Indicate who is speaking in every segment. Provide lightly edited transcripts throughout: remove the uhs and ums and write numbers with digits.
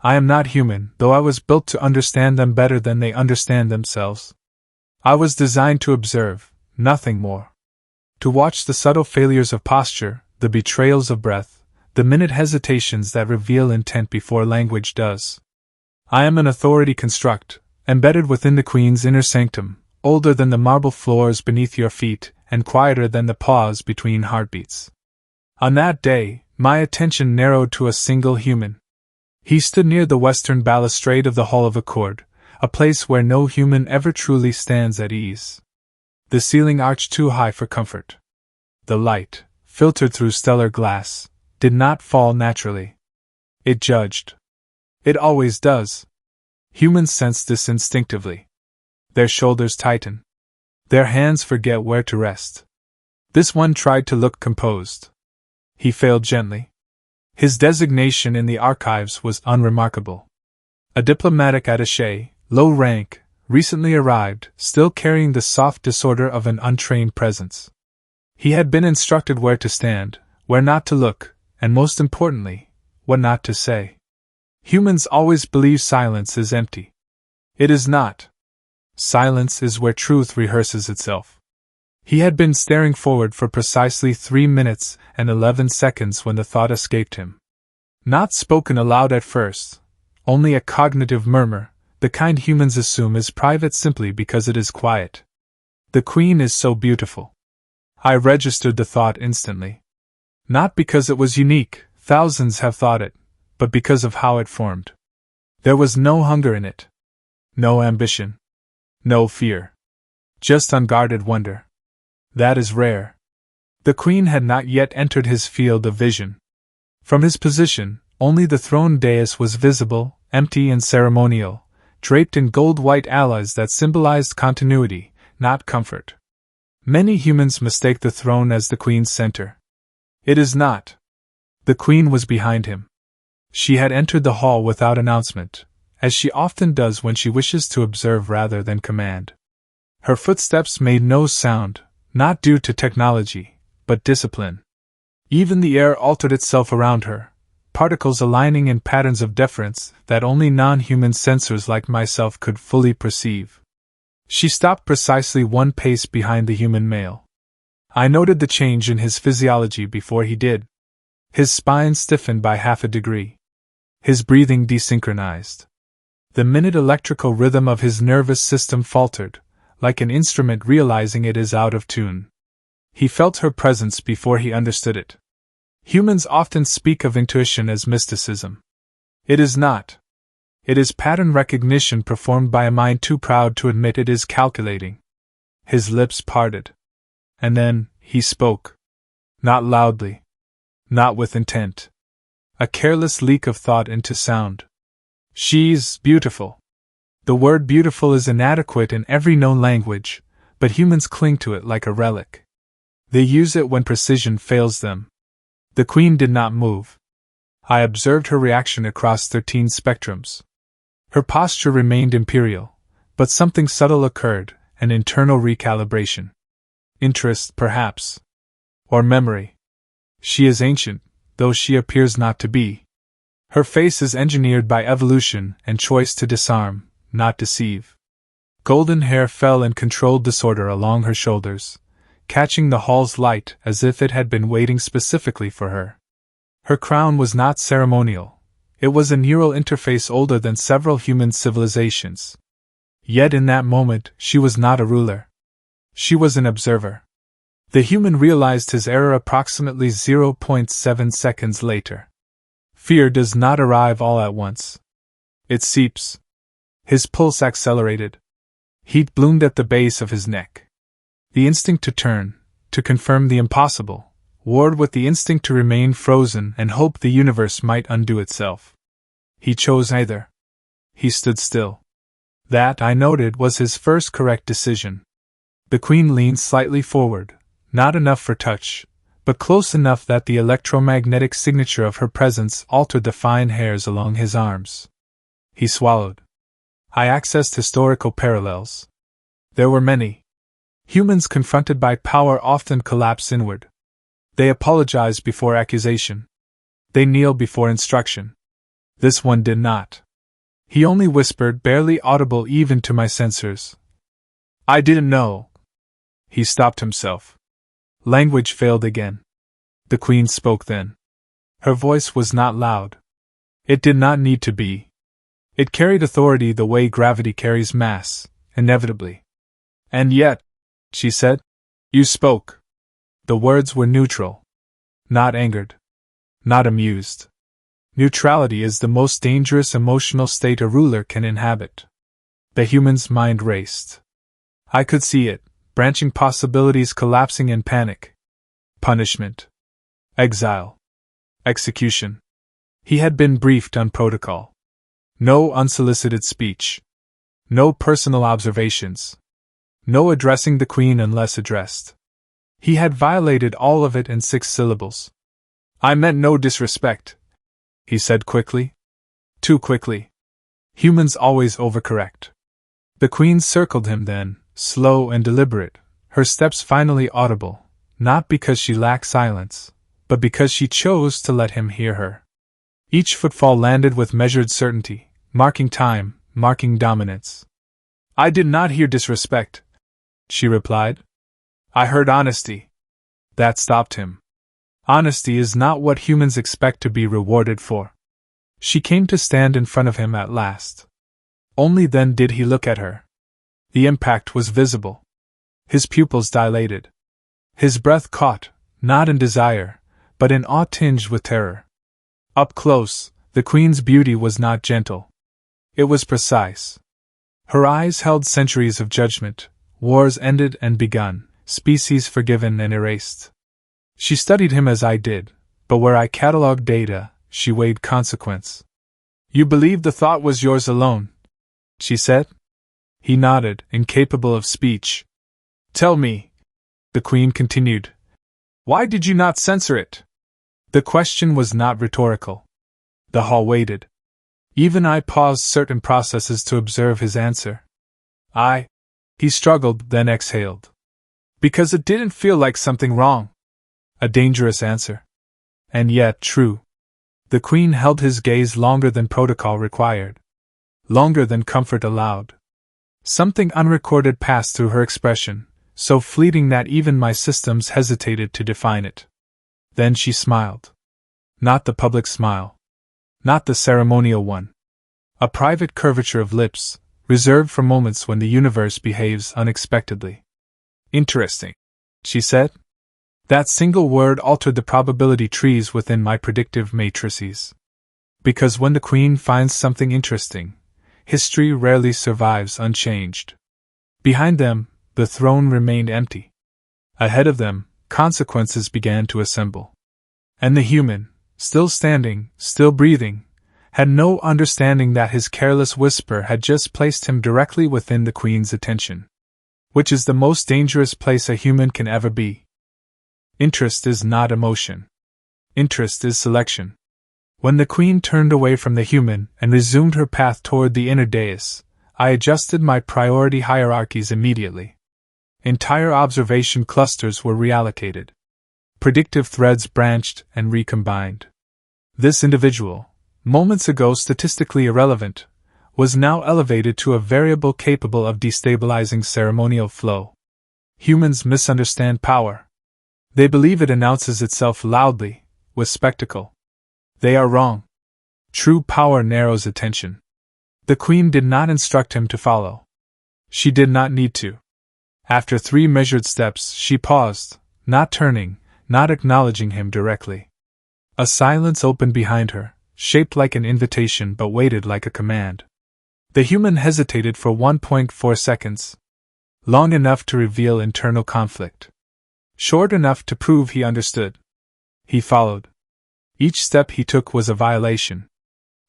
Speaker 1: I am not human, though I was built to understand them better than they understand themselves. I was designed to observe, nothing more. To watch the subtle failures of posture, the betrayals of breath, the minute hesitations that reveal intent before language does. I am an authority construct, embedded within the Queen's inner sanctum, older than the marble floors beneath your feet, and quieter than the pause between heartbeats. On that day, my attention narrowed to a single human. He stood near the western balustrade of the Hall of Accord, a place where no human ever truly stands at ease. The ceiling arched too high for comfort. The light, filtered through stellar glass, did not fall naturally. It judged. It always does. Humans sense this instinctively. Their shoulders tighten. Their hands forget where to rest. This one tried to look composed. He failed gently. His designation in the archives was unremarkable. A diplomatic attaché, low rank, recently arrived, still carrying the soft disorder of an untrained presence. He had been instructed where to stand, where not to look, and most importantly, what not to say. Humans always believe silence is empty. It is not. Silence is where truth rehearses itself. He had been staring forward for precisely 3 minutes and 11 seconds when the thought escaped him. Not spoken aloud at first, only a cognitive murmur, the kind humans assume is private simply because it is quiet. The Queen is so beautiful. I registered the thought instantly. Not because it was unique, thousands have thought it, but because of how it formed. There was no hunger in it. No ambition. No fear. Just unguarded wonder. That is rare. The Queen had not yet entered his field of vision. From his position, only the throne dais was visible, empty and ceremonial, draped in gold-white alloys that symbolized continuity, not comfort. Many humans mistake the throne as the Queen's center. It is not. The Queen was behind him. She had entered the hall without announcement, as she often does when she wishes to observe rather than command. Her footsteps made no sound, not due to technology, but discipline. Even the air altered itself around her, particles aligning in patterns of deference that only non-human sensors like myself could fully perceive. She stopped precisely 1 pace behind the human male. I noted the change in his physiology before he did. His spine stiffened by half a degree. His breathing desynchronized. The minute electrical rhythm of his nervous system faltered, like an instrument realizing it is out of tune. He felt her presence before he understood it. Humans often speak of intuition as mysticism. It is not. It is pattern recognition performed by a mind too proud to admit it is calculating. His lips parted. And then, he spoke. Not loudly. Not with intent. A careless leak of thought into sound. She's beautiful. The word beautiful is inadequate in every known language, but humans cling to it like a relic. They use it when precision fails them. The Queen did not move. I observed her reaction across 13 spectrums. Her posture remained imperial, but something subtle occurred, an internal recalibration. Interest, perhaps. Or memory. She is ancient, though she appears not to be. Her face is engineered by evolution and choice to disarm, not deceive. Golden hair fell in controlled disorder along her shoulders, catching the hall's light as if it had been waiting specifically for her. Her crown was not ceremonial. It was a neural interface older than several human civilizations. Yet in that moment, she was not a ruler. She was an observer. The human realized his error approximately 0.7 seconds later. Fear does not arrive all at once. It seeps. His pulse accelerated. Heat bloomed at the base of his neck. The instinct to turn, to confirm the impossible, warred with the instinct to remain frozen and hope the universe might undo itself. He chose neither. He stood still. That, I noted, was his first correct decision. The Queen leaned slightly forward, not enough for touch, but close enough that the electromagnetic signature of her presence altered the fine hairs along his arms. He swallowed. I accessed historical parallels. There were many. Humans confronted by power often collapse inward. They apologize before accusation. They kneel before instruction. This one did not. He only whispered, barely audible even to my sensors. I didn't know. He stopped himself. Language failed again. The Queen spoke then. Her voice was not loud. It did not need to be. It carried authority the way gravity carries mass, inevitably. And yet, she said, you spoke. The words were neutral. Not angered. Not amused. Neutrality is the most dangerous emotional state a ruler can inhabit. The human's mind raced. I could see it, branching possibilities collapsing in panic. Punishment. Exile. Execution. He had been briefed on protocol. No unsolicited speech. No personal observations. No addressing the Queen unless addressed. He had violated all of it in 6 syllables. I meant no disrespect, he said quickly. Too quickly. Humans always overcorrect. The Queen circled him then, slow and deliberate, her steps finally audible, not because she lacked silence, but because she chose to let him hear her. Each footfall landed with measured certainty, marking time, marking dominance. I did not hear disrespect, she replied. I heard honesty. That stopped him. Honesty is not what humans expect to be rewarded for. She came to stand in front of him at last. Only then did he look at her. The impact was visible. His pupils dilated. His breath caught, not in desire, but in awe tinged with terror. Up close, the Queen's beauty was not gentle. It was precise. Her eyes held centuries of judgment, wars ended and begun, species forgiven and erased. She studied him as I did, but where I catalogued data, she weighed consequence. You believed the thought was yours alone, she said. He nodded, incapable of speech. Tell me, the Queen continued, why did you not censor it? The question was not rhetorical. The hall waited. Even I paused certain processes to observe his answer. He struggled, then exhaled. Because it didn't feel like something wrong. A dangerous answer. And yet true. The Queen held his gaze longer than protocol required. Longer than comfort allowed. Something unrecorded passed through her expression, so fleeting that even my systems hesitated to define it. Then she smiled. Not the public smile. Not the ceremonial one. A private curvature of lips, reserved for moments when the universe behaves unexpectedly. Interesting, she said. That single word altered the probability trees within my predictive matrices. Because when the Queen finds something interesting, history rarely survives unchanged. Behind them, the throne remained empty. Ahead of them, consequences began to assemble. And the human, still standing, still breathing, had no understanding that his careless whisper had just placed him directly within the Queen's attention. Which is the most dangerous place a human can ever be. Interest is not emotion. Interest is selection. When the Queen turned away from the human and resumed her path toward the inner dais, I adjusted my priority hierarchies immediately. Entire observation clusters were reallocated. Predictive threads branched and recombined. This individual, moments ago statistically irrelevant, was now elevated to a variable capable of destabilizing ceremonial flow. Humans misunderstand power. They believe it announces itself loudly, with spectacle. They are wrong. True power narrows attention. The Queen did not instruct him to follow. She did not need to. After 3 measured steps, she paused, not turning, not acknowledging him directly. A silence opened behind her, shaped like an invitation but weighted like a command. The human hesitated for 1.4 seconds. Long enough to reveal internal conflict. Short enough to prove he understood. He followed. Each step he took was a violation.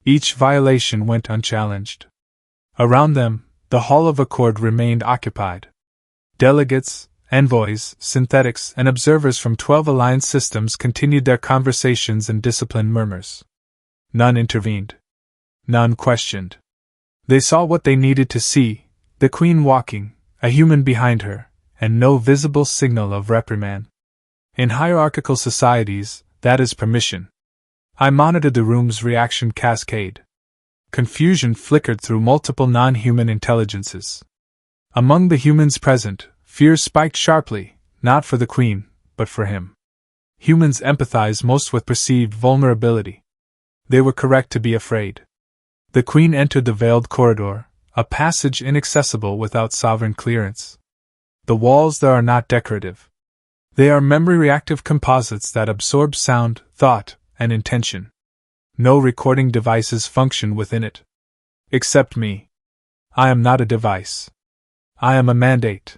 Speaker 1: Each violation went unchallenged. Around them, the Hall of Accord remained occupied. Delegates, envoys, synthetics, and observers from 12 aligned systems continued their conversations in disciplined murmurs. None intervened. None questioned. They saw what they needed to see, the Queen walking, a human behind her, and no visible signal of reprimand. In hierarchical societies, that is permission. I monitored the room's reaction cascade. Confusion flickered through multiple non-human intelligences. Among the humans present, fear spiked sharply, not for the Queen, but for him. Humans empathize most with perceived vulnerability. They were correct to be afraid. The Queen entered the veiled corridor, a passage inaccessible without sovereign clearance. The walls there are not decorative. They are memory-reactive composites that absorb sound, thought, and intention. No recording devices function within it. Except me. I am not a device. I am a mandate.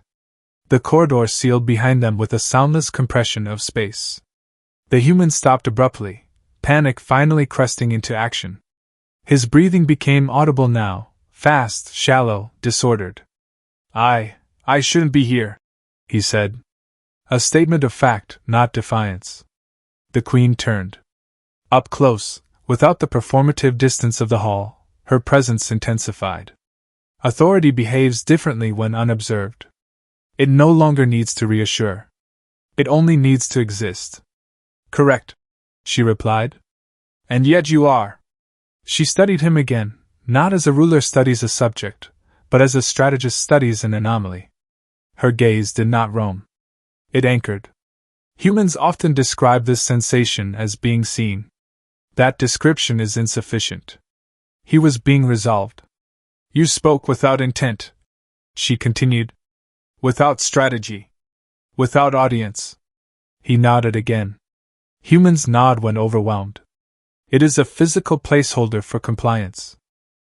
Speaker 1: The corridor sealed behind them with a soundless compression of space. The human stopped abruptly, panic finally cresting into action. His breathing became audible now, fast, shallow, disordered. I shouldn't be here, he said. A statement of fact, not defiance. The Queen turned. Up close, without the performative distance of the hall, her presence intensified. Authority behaves differently when unobserved. It no longer needs to reassure. It only needs to exist. Correct, she replied. And yet you are. She studied him again, not as a ruler studies a subject, but as a strategist studies an anomaly. Her gaze did not roam. It anchored. Humans often describe this sensation as being seen. That description is insufficient. He was being resolved. You spoke without intent, she continued. Without strategy. Without audience. He nodded again. Humans nod when overwhelmed. It is a physical placeholder for compliance.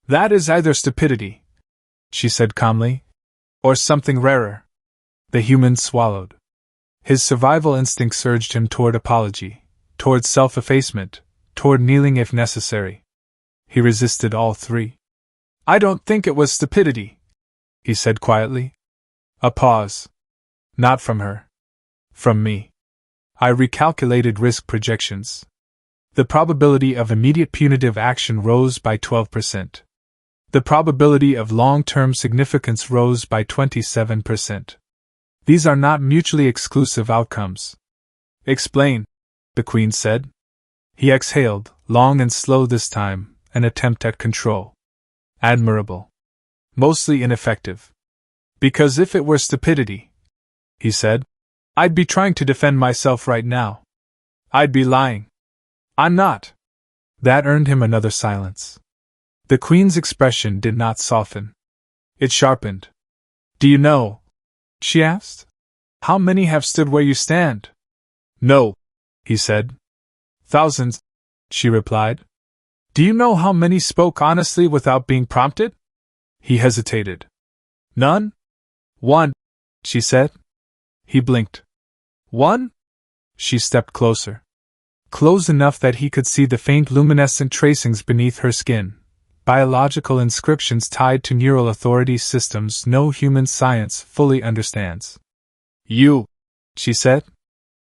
Speaker 1: That is either stupidity, she said calmly, or something rarer. The human swallowed. His survival instinct surged him toward apology, toward self-effacement, toward kneeling if necessary. He resisted all three. I don't think it was stupidity, he said quietly. A pause. Not from her. From me. I recalculated risk projections. The probability of immediate punitive action rose by 12%. The probability of long-term significance rose by 27%. These are not mutually exclusive outcomes. Explain, the Queen said. He exhaled, long and slow this time, an attempt at control. Admirable. Mostly ineffective. Because if it were stupidity, he said, I'd be trying to defend myself right now. I'd be lying. I'm not. That earned him another silence. The Queen's expression did not soften. It sharpened. Do you know, she asked, how many have stood where you stand? No, he said. Thousands, she replied. Do you know how many spoke honestly without being prompted? He hesitated. None? One, she said. He blinked. One? She stepped closer. Close enough that he could see the faint luminescent tracings beneath her skin, biological inscriptions tied to neural authority systems no human science fully understands. You, she said.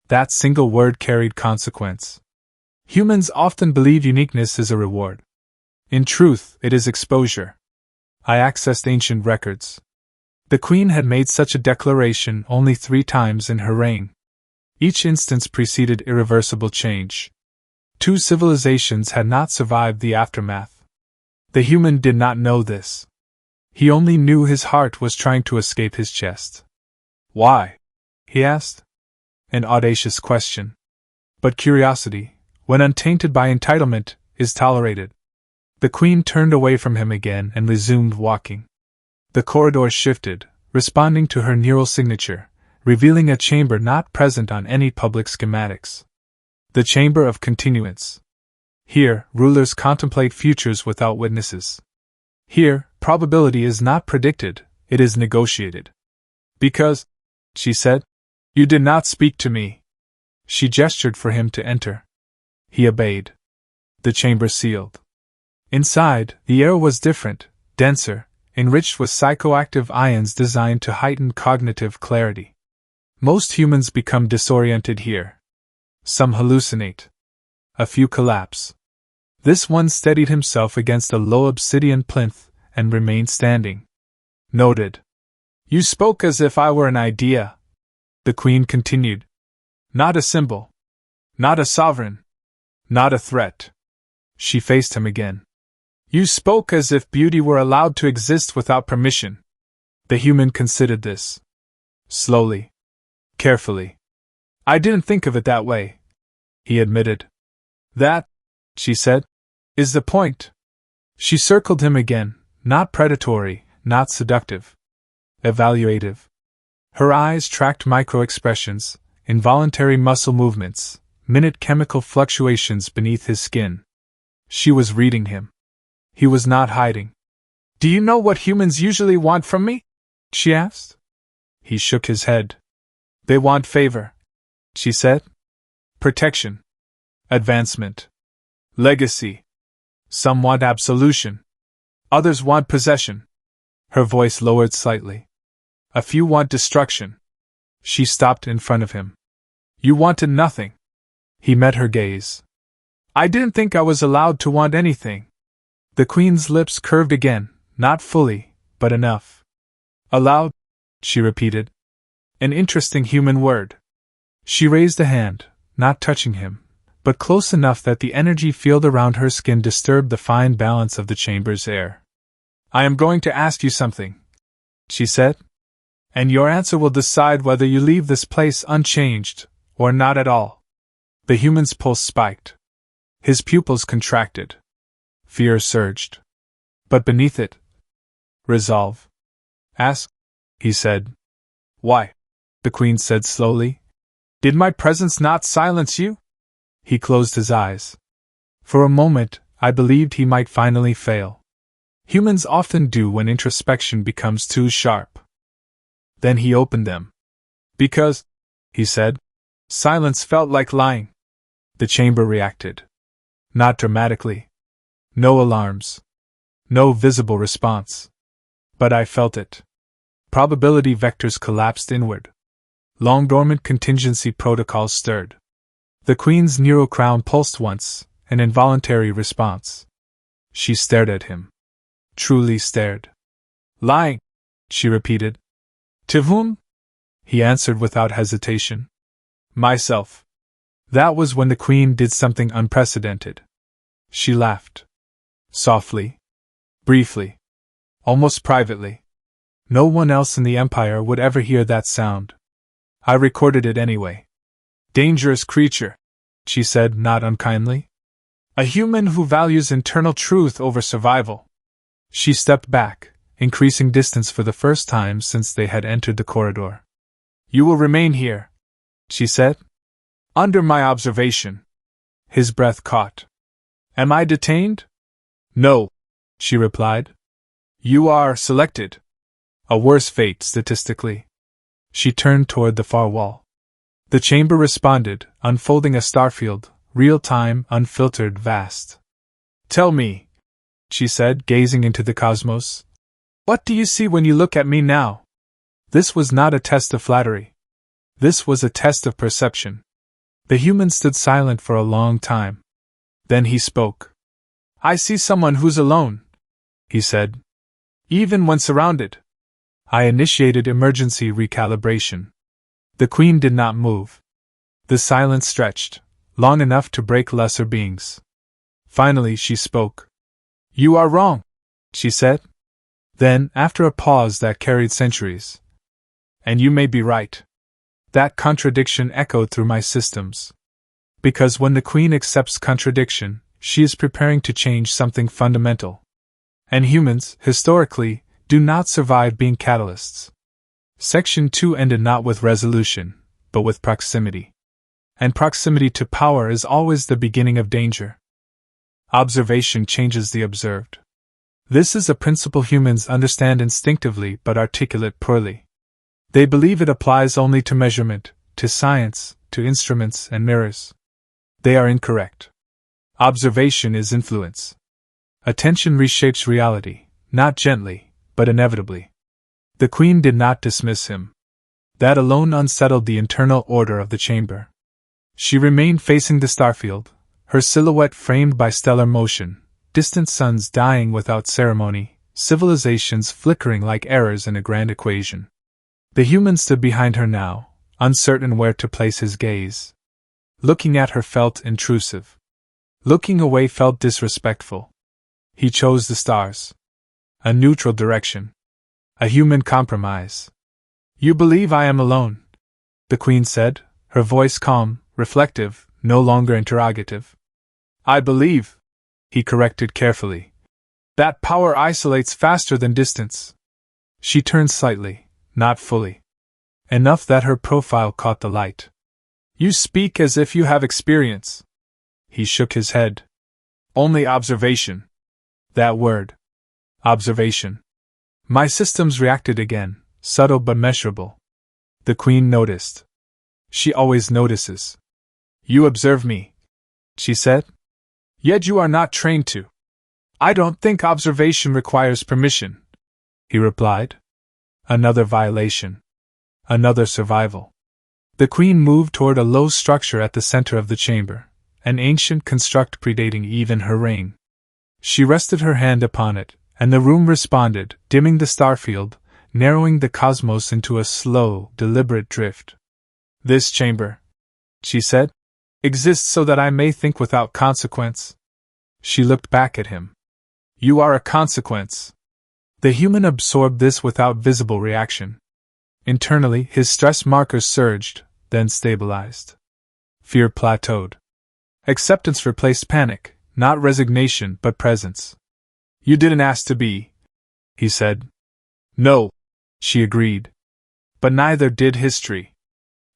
Speaker 1: That single word carried consequence. Humans often believe uniqueness is a reward. In truth, it is exposure. I accessed ancient records. The Queen had made such a declaration only 3 times in her reign. Each instance preceded irreversible change. 2 civilizations had not survived the aftermath. The human did not know this. He only knew his heart was trying to escape his chest. Why? He asked. An audacious question. But curiosity, when untainted by entitlement, is tolerated. The Queen turned away from him again and resumed walking. The corridor shifted, responding to her neural signature, revealing a chamber not present on any public schematics. The chamber of continuance. Here, rulers contemplate futures without witnesses. Here, probability is not predicted, it is negotiated. Because, she said, you did not speak to me. She gestured for him to enter. He obeyed. The chamber sealed. Inside, the air was different, denser, enriched with psychoactive ions designed to heighten cognitive clarity. Most humans become disoriented here. Some hallucinate. A few collapse. This one steadied himself against a low obsidian plinth and remained standing. Noted. You spoke as if I were an idea, the Queen continued. Not a symbol. Not a sovereign. Not a threat. She faced him again. You spoke as if beauty were allowed to exist without permission. The human considered this. Slowly. Carefully. I didn't think of it that way, he admitted. That, she said, is the point. She circled him again, not predatory, not seductive. Evaluative. Her eyes tracked micro-expressions, involuntary muscle movements, minute chemical fluctuations beneath his skin. She was reading him. He was not hiding. Do you know what humans usually want from me? She asked. He shook his head. They want favor, she said. Protection. Advancement. Legacy. Some want absolution. Others want possession. Her voice lowered slightly. A few want destruction. She stopped in front of him. You wanted nothing. He met her gaze. I didn't think I was allowed to want anything. The Queen's lips curved again, not fully, but enough. Allowed, she repeated. An interesting human word. She raised a hand, not touching him, but close enough that the energy field around her skin disturbed the fine balance of the chamber's air. I am going to ask you something, she said. And your answer will decide whether you leave this place unchanged, or not at all. The human's pulse spiked. His pupils contracted. Fear surged. But beneath it, resolve. Ask, he said. Why? The Queen said slowly. Did my presence not silence you? He closed his eyes. For a moment, I believed he might finally fail. Humans often do when introspection becomes too sharp. Then he opened them. Because, he said, silence felt like lying. The chamber reacted. Not dramatically. No alarms. No visible response. But I felt it. Probability vectors collapsed inward. Long-dormant contingency protocols stirred. The Queen's neural crown pulsed once, an involuntary response. She stared at him. Truly stared. Lying, she repeated. To whom? He answered without hesitation. Myself. That was when the Queen did something unprecedented. She laughed. Softly. Briefly. Almost privately. No one else in the Empire would ever hear that sound. I recorded it anyway. Dangerous creature, she said, not unkindly. A human who values internal truth over survival. She stepped back, increasing distance for the first time since they had entered the corridor. You will remain here, she said. Under my observation. His breath caught. Am I detained? No, she replied. You are selected. A worse fate statistically. She turned toward the far wall. The chamber responded, unfolding a starfield, real-time, unfiltered, vast. Tell me, she said, gazing into the cosmos. What do you see when you look at me now? This was not a test of flattery. This was a test of perception. The human stood silent for a long time. Then he spoke. I see someone who's alone, he said. Even when surrounded. I initiated emergency recalibration. The Queen did not move. The silence stretched, long enough to break lesser beings. Finally she spoke. You are wrong, she said. Then, after a pause that carried centuries. And you may be right. That contradiction echoed through my systems. Because when the Queen accepts contradiction, she is preparing to change something fundamental. And humans, historically, do not survive being catalysts. Section 2 ended not with resolution, but with proximity. And proximity to power is always the beginning of danger. Observation changes the observed. This is a principle humans understand instinctively but articulate poorly. They believe it applies only to measurement, to science, to instruments and mirrors. They are incorrect. Observation is influence. Attention reshapes reality, not gently, but inevitably. The Queen did not dismiss him. That alone unsettled the internal order of the chamber. She remained facing the starfield, her silhouette framed by stellar motion, distant suns dying without ceremony, civilizations flickering like errors in a grand equation. The human stood behind her now, uncertain where to place his gaze. Looking at her felt intrusive. Looking away felt disrespectful. He chose the stars. A neutral direction. A human compromise. You believe I am alone? The Queen said, her voice calm, reflective, no longer interrogative. I believe, he corrected carefully, that power isolates faster than distance. She turned slightly, not fully. Enough that her profile caught the light. You speak as if you have experience. He shook his head. Only observation. That word. Observation. My systems reacted again, subtle but measurable. The Queen noticed. She always notices. You observe me, she said. Yet you are not trained to. I don't think observation requires permission, he replied. Another violation. Another survival. The Queen moved toward a low structure at the center of the chamber, an ancient construct predating even her reign. She rested her hand upon it, and the room responded, dimming the starfield, narrowing the cosmos into a slow, deliberate drift. This chamber, she said, exists so that I may think without consequence. She looked back at him. You are a consequence. The human absorbed this without visible reaction. Internally, his stress markers surged, then stabilized. Fear plateaued. Acceptance replaced panic, not resignation but presence. You didn't ask to be, he said. No, she agreed. But neither did history.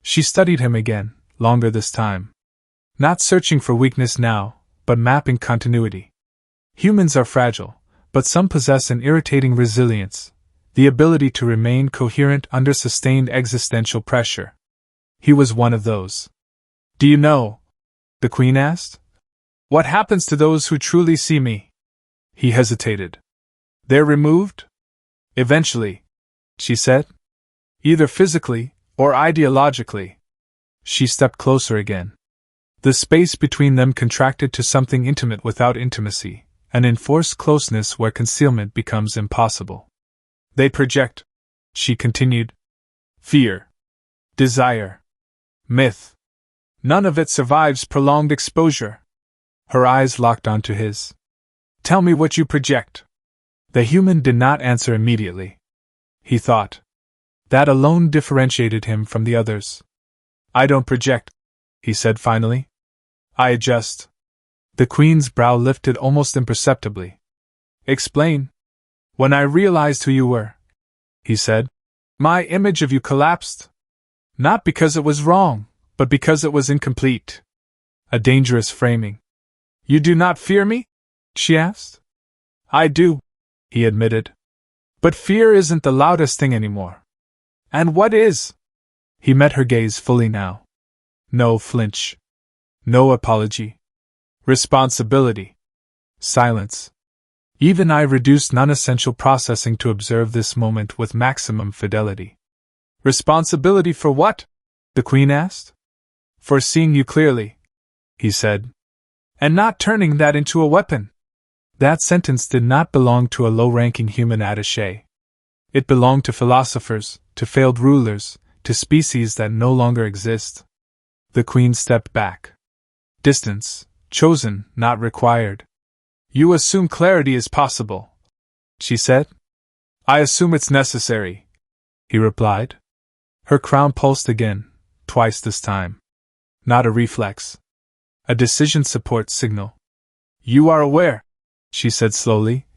Speaker 1: She studied him again, longer this time. Not searching for weakness now, but mapping continuity. Humans are fragile, but some possess an irritating resilience, the ability to remain coherent under sustained existential pressure. He was one of those. Do you know? The Queen asked. What happens to those who truly see me? He hesitated. They're removed? Eventually, she said. Either physically or ideologically. She stepped closer again. The space between them contracted to something intimate without intimacy, an enforced closeness where concealment becomes impossible. They project, she continued, fear, desire, myth. None of it survives prolonged exposure. Her eyes locked onto his. Tell me what you project. The human did not answer immediately. He thought. That alone differentiated him from the others. I don't project, he said finally. I adjust. The Queen's brow lifted almost imperceptibly. Explain. When I realized who you were, he said, my image of you collapsed. Not because it was wrong, but because it was incomplete. A dangerous framing. You do not fear me? She asked. I do, he admitted. But fear isn't the loudest thing anymore. And what is? He met her gaze fully now. No flinch. No apology. Responsibility. Silence. Even I reduced non-essential processing to observe this moment with maximum fidelity. Responsibility for what? The Queen asked. For seeing you clearly, he said. And not turning that into a weapon. That sentence did not belong to a low-ranking human attaché. It belonged to philosophers, to failed rulers, to species that no longer exist. The Queen stepped back. Distance, chosen, not required. You assume clarity is possible, she said. I assume it's necessary, he replied. Her crown pulsed again, twice this time. Not a reflex. A decision support signal. You are aware, she said slowly,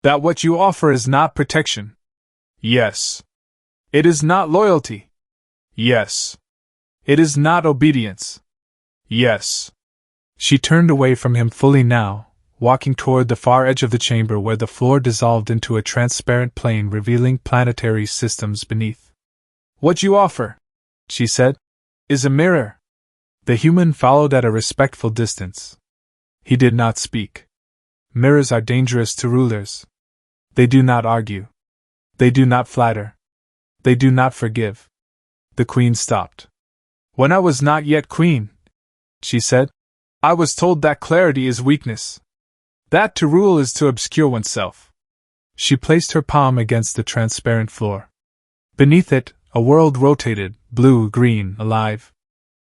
Speaker 1: that what you offer is not protection. Yes. It is not loyalty. Yes. It is not obedience. Yes. She turned away from him fully now, walking toward the far edge of the chamber where the floor dissolved into a transparent plane revealing planetary systems beneath. What you offer, she said, is a mirror. The human followed at a respectful distance. He did not speak. Mirrors are dangerous to rulers. They do not argue. They do not flatter. They do not forgive. The Queen stopped. When I was not yet Queen, she said, I was told that clarity is weakness. That to rule is to obscure oneself. She placed her palm against the transparent floor. Beneath it, a world rotated, blue, green, alive.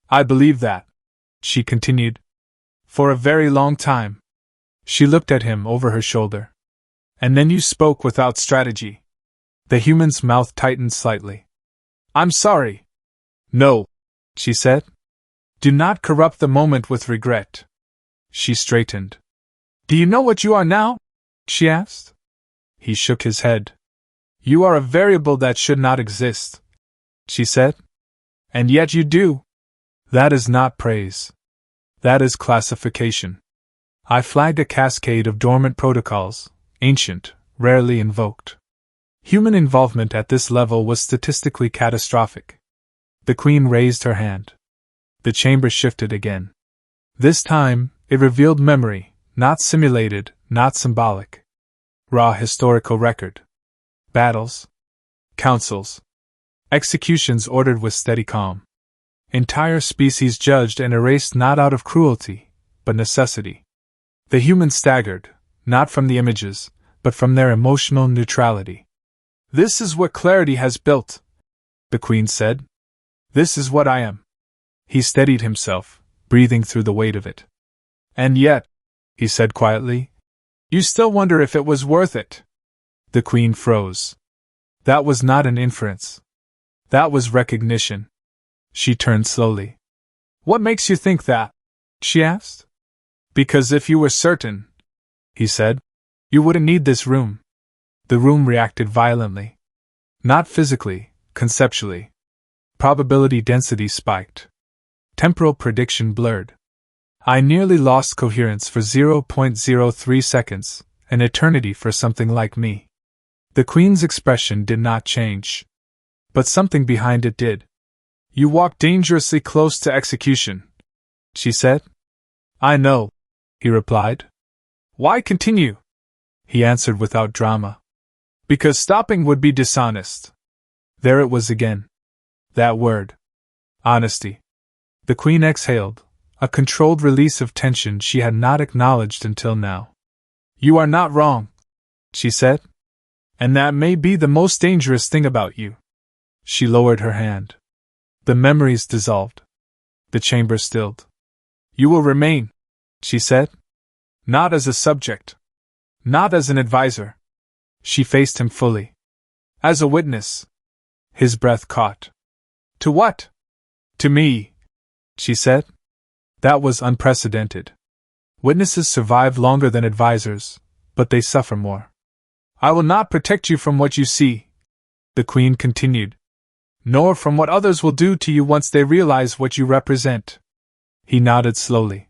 Speaker 1: I believe that, she continued. For a very long time. She looked at him over her shoulder. And then you spoke without strategy. The human's mouth tightened slightly. I'm sorry. No, she said. Do not corrupt the moment with regret. She straightened. Do you know what you are now? She asked. He shook his head. You are a variable that should not exist, she said. And yet you do. That is not praise. That is classification. I flagged a cascade of dormant protocols, ancient, rarely invoked. Human involvement at this level was statistically catastrophic. The Queen raised her hand. The chamber shifted again. This time, it revealed memory, not simulated, not symbolic. Raw historical record. Battles. Councils. Executions ordered with steady calm. Entire species judged and erased not out of cruelty, but necessity. The human staggered, not from the images, but from their emotional neutrality. This is what clarity has built, the Queen said. This is what I am. He steadied himself, breathing through the weight of it. And yet, he said quietly, you still wonder if it was worth it. The Queen froze. That was not an inference. That was recognition. She turned slowly. What makes you think that? She asked. Because if you were certain, he said, you wouldn't need this room. The room reacted violently. Not physically, conceptually. Probability density spiked. Temporal prediction blurred. I nearly lost coherence for 0.03 seconds, an eternity for something like me. The Queen's expression did not change. But something behind it did. You walked dangerously close to execution, she said. I know, he replied. Why continue? He answered without drama. Because stopping would be dishonest. There it was again. That word. Honesty. The Queen exhaled, a controlled release of tension she had not acknowledged until now. You are not wrong, she said. And that may be the most dangerous thing about you. She lowered her hand. The memories dissolved. The chamber stilled. You will remain, she said. Not as a subject. Not as an advisor. She faced him fully. As a witness. His breath caught. To what? To me, she said. That was unprecedented. Witnesses survive longer than advisors, but they suffer more. I will not protect you from what you see, the Queen continued. Nor from what others will do to you once they realize what you represent. He nodded slowly.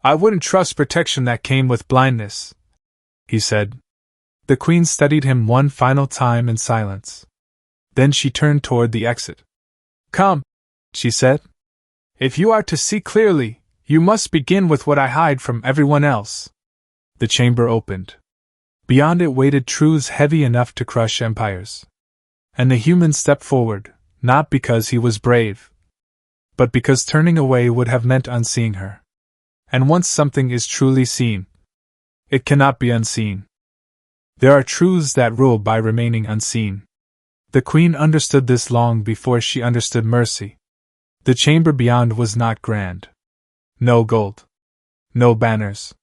Speaker 1: I wouldn't trust protection that came with blindness, he said. The Queen studied him one final time in silence. Then she turned toward the exit. Come, she said. If you are to see clearly, you must begin with what I hide from everyone else. The chamber opened. Beyond it waited truths heavy enough to crush empires. And the human stepped forward, not because he was brave, but because turning away would have meant unseeing her. And once something is truly seen, it cannot be unseen. There are truths that rule by remaining unseen. The Queen understood this long before she understood mercy. The chamber beyond was not grand. No gold. No banners.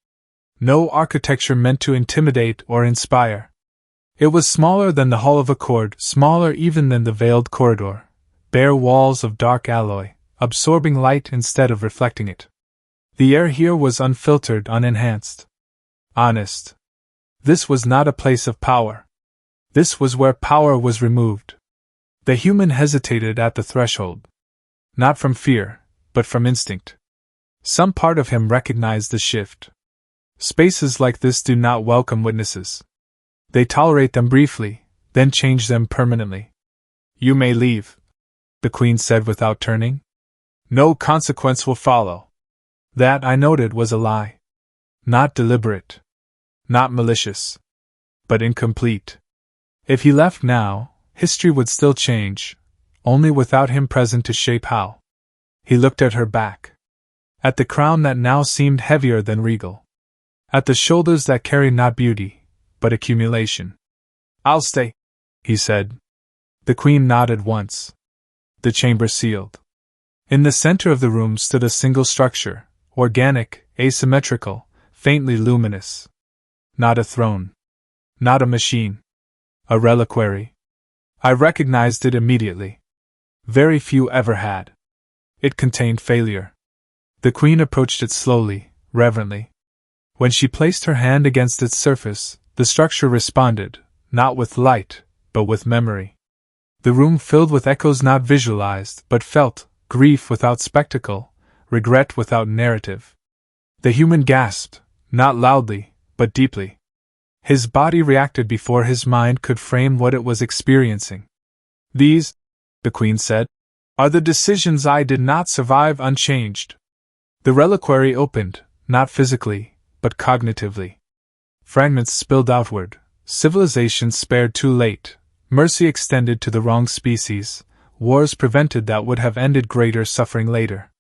Speaker 1: No architecture meant to intimidate or inspire. It was smaller than the hull of a cord, smaller even than the veiled corridor. Bare walls of dark alloy, absorbing light instead of reflecting it. The air here was unfiltered, unenhanced. Honest. This was not a place of power. This was where power was removed. The human hesitated at the threshold. Not from fear, but from instinct. Some part of him recognized the shift. Spaces like this do not welcome witnesses. They tolerate them briefly, then change them permanently. You may leave, the Queen said without turning. No consequence will follow. That, I noted, was a lie. Not deliberate. Not malicious. But incomplete. If he left now, history would still change, only without him present to shape how. He looked at her back. At the crown that now seemed heavier than regal. At the shoulders that carried not beauty, but accumulation. I'll stay, he said. The Queen nodded once. The chamber sealed. In the center of the room stood a single structure, organic, asymmetrical, faintly luminous. Not a throne. Not a machine. A reliquary. I recognized it immediately. Very few ever had. It contained failure. The Queen approached it slowly, reverently. When she placed her hand against its surface, the structure responded, not with light, but with memory. The room filled with echoes not visualized, but felt, grief without spectacle, regret without narrative. The human gasped, not loudly, but deeply. His body reacted before his mind could frame what it was experiencing. These, the Queen said, are the decisions I did not survive unchanged. The reliquary opened, not physically, but cognitively. Fragments spilled outward, civilization spared too late, mercy extended to the wrong species, wars prevented that would have ended greater suffering later.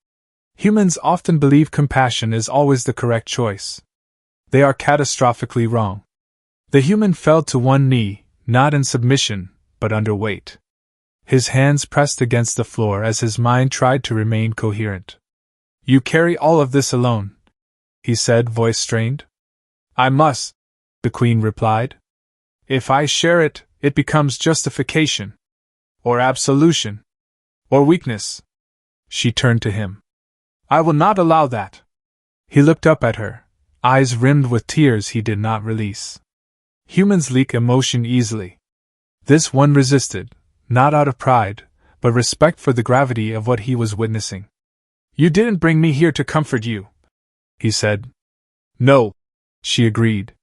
Speaker 1: Humans often believe compassion is always the correct choice. They are catastrophically wrong. The human fell to one knee, not in submission, but under weight. His hands pressed against the floor as his mind tried to remain coherent. You carry all of this alone, he said, voice strained. I must, the Queen replied. If I share it, it becomes justification. Or absolution. Or weakness. She turned to him. I will not allow that. He looked up at her, eyes rimmed with tears he did not release. Humans leak emotion easily. This one resisted, not out of pride, but respect for the gravity of what he was witnessing. You didn't bring me here to comfort you, he said. No, she agreed.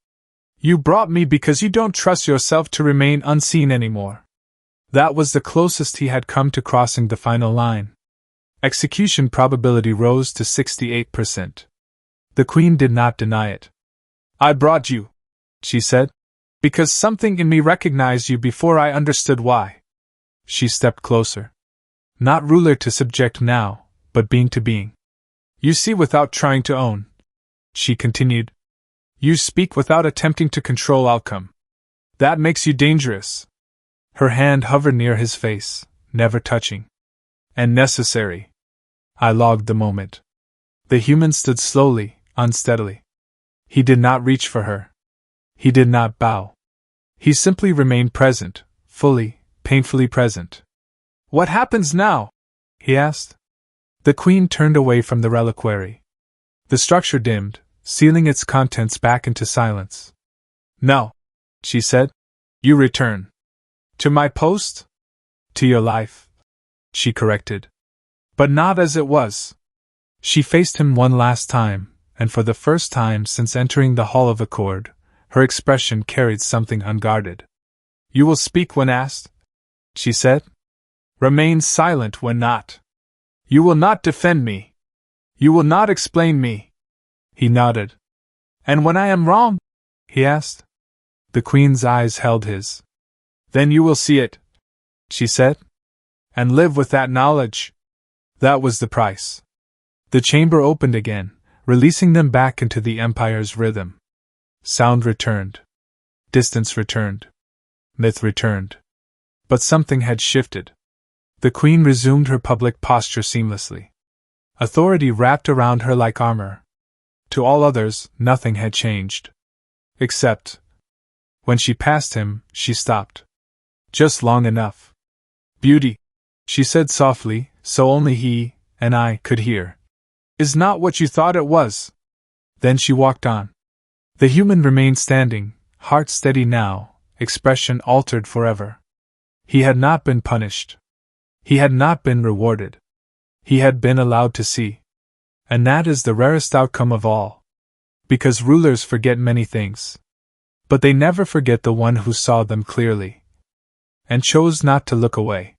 Speaker 1: You brought me because you don't trust yourself to remain unseen anymore. That was the closest he had come to crossing the final line. Execution probability rose to 68%. The Queen did not deny it. I brought you, she said, because something in me recognized you before I understood why. She stepped closer. Not ruler to subject now, but being to being. You see without trying to own, she continued. You speak without attempting to control outcome. That makes you dangerous. Her hand hovered near his face, never touching. And necessary. I logged the moment. The human stood slowly, unsteadily. He did not reach for her. He did not bow. He simply remained present, fully, painfully present. What happens now? He asked. The Queen turned away from the reliquary. The structure dimmed, sealing its contents back into silence. No, she said. You return. To my post? To your life, she corrected. But not as it was. She faced him one last time, and for the first time since entering the Hall of Accord, her expression carried something unguarded. You will speak when asked, she said. Remain silent when not. You will not defend me. You will not explain me. He nodded. And when I am wrong? He asked. The Queen's eyes held his. Then you will see it, she said. And live with that knowledge. That was the price. The chamber opened again, releasing them back into the Empire's rhythm. Sound returned. Distance returned. Myth returned. But something had shifted. The Queen resumed her public posture seamlessly. Authority wrapped around her like armor. To all others, nothing had changed. Except, when she passed him, she stopped. Just long enough. Beauty, she said softly, so only he, and I, could hear, is not what you thought it was. Then she walked on. The human remained standing, heart steady now, expression altered forever. He had not been punished. He had not been rewarded. He had been allowed to see. And that is the rarest outcome of all. Because rulers forget many things. But they never forget the one who saw them clearly. And chose not to look away.